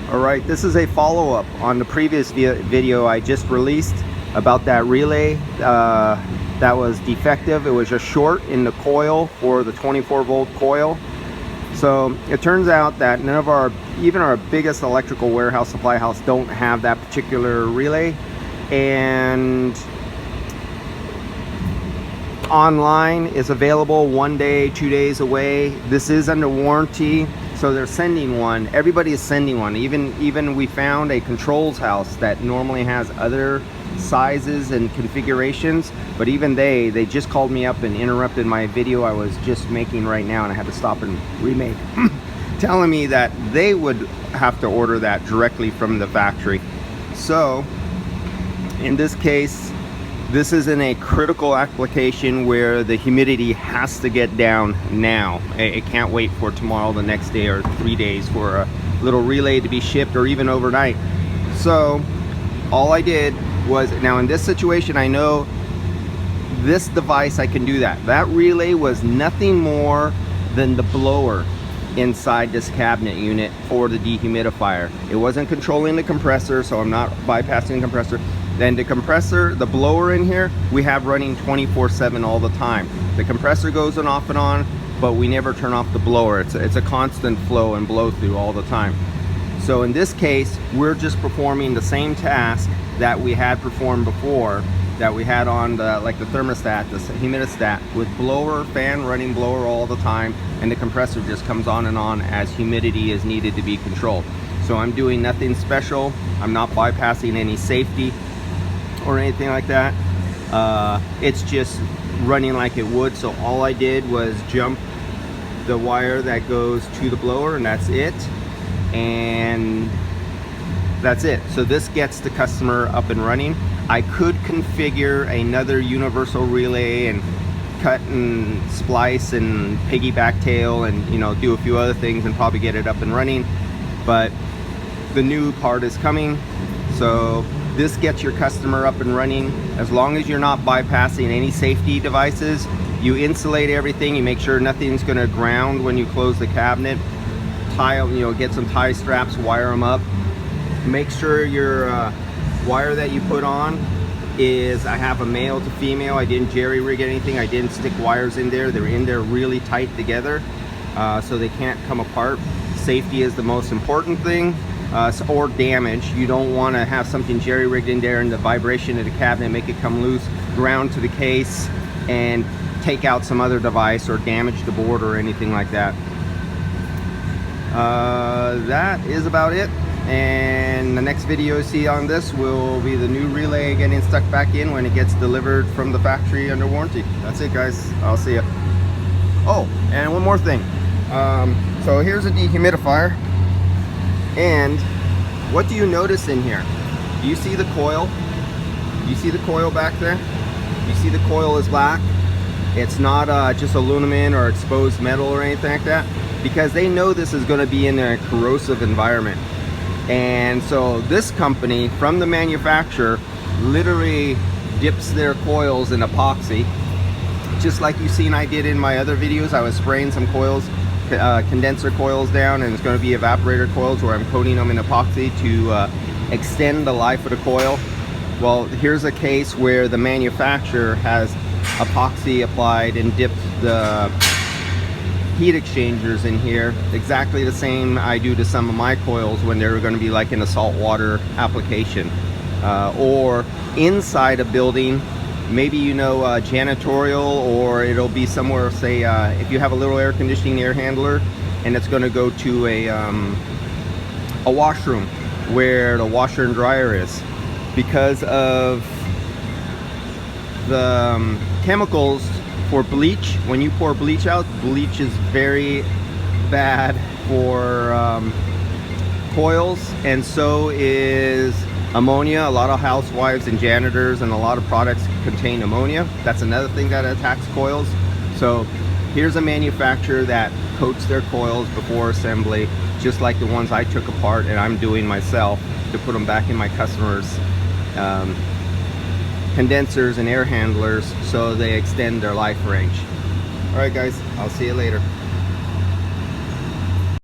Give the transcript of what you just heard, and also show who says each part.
Speaker 1: Alright, this is a follow-up on the previous video I just released about that relay that was defective. It was just short in the coil for the 24-volt coil. So it turns out that none of even our biggest electrical warehouse supply house don't have that particular relay, and online is available 1 day, 2 days away. This is under warranty, so they're sending one. Everybody is sending one. Even we found a controls house that normally has other sizes and configurations, but even they just called me up and interrupted my video I was just making right now, and I had to stop and remake telling me that they would have to order that directly from the factory. So in this case, this is in a critical application where the humidity has to get down now. It can't wait for tomorrow, the next day, or 3 days for a little relay to be shipped, or even overnight. So all I did was, now in this situation, I know this device, I can do that. That relay was nothing more than the blower inside this cabinet unit for the dehumidifier. It wasn't controlling the compressor, so I'm not bypassing the compressor. Then the compressor, the blower in here, we have running 24/7 all the time. The compressor goes on off and on, but we never turn off the blower. It's a constant flow and blow through all the time. So in this case, we're just performing the same task that we had performed before, that we had on the, like the thermostat, the humidistat, with blower, fan running blower all the time, and the compressor just comes on and on as humidity is needed to be controlled. So I'm doing nothing special. I'm not bypassing any safety or anything like that. It's just running like it would. So all I did was jump the wire that goes to the blower, and that's it. And that's it. So this gets the customer up and running. I could configure another universal relay and cut and splice and piggyback tail and, you know, do a few other things and probably get it up and running, but the new part is coming. So this gets your customer up and running. As long as you're not bypassing any safety devices, you insulate everything, you make sure nothing's going to ground when you close the cabinet. Tie, you know, get some tie straps, wire them up. Make sure your wire that you put on is, I have a male to female. I didn't jerry rig anything. I didn't stick wires in there. They're in there really tight together, so they can't come apart. Safety is the most important thing. Or damage. You don't want to have something jerry rigged in there and the vibration of the cabinet make it come loose, ground to the case, and take out some other device or damage the board or anything like that. That is about it. And the next video you see on this will be the new relay getting stuck back in when it gets delivered from the factory under warranty. That's it, guys. I'll see you. Oh, and one more thing. So here's a dehumidifier. And what do you notice in here? Do you see the coil? You see the coil back there? You see the coil is black? It's not just aluminum or exposed metal or anything like that, because they know this is going to be in a corrosive environment. And so this company, from the manufacturer, literally dips their coils in epoxy, just like you've seen I did in my other videos. I was spraying some coils, condenser coils down, and it's going to be evaporator coils where I'm coating them in epoxy to extend the life of the coil. Well, here's a case where the manufacturer has epoxy applied and dipped the heat exchangers in here, exactly the same I do to some of my coils when they're going to be like in a saltwater application, or inside a building. Maybe, you know, janitorial, or it'll be somewhere, say, if you have a little air conditioning air handler and it's going to go to a washroom where the washer and dryer is. Because of the chemicals for bleach, when you pour bleach out, bleach is very bad for coils, and so is ammonia. A lot of housewives and janitors and a lot of products contain ammonia. That's another thing that attacks coils. So here's a manufacturer that coats their coils before assembly, just like the ones I took apart and I'm doing myself to put them back in my customers' condensers and air handlers, so they extend their life range. All right, guys, I'll see you later.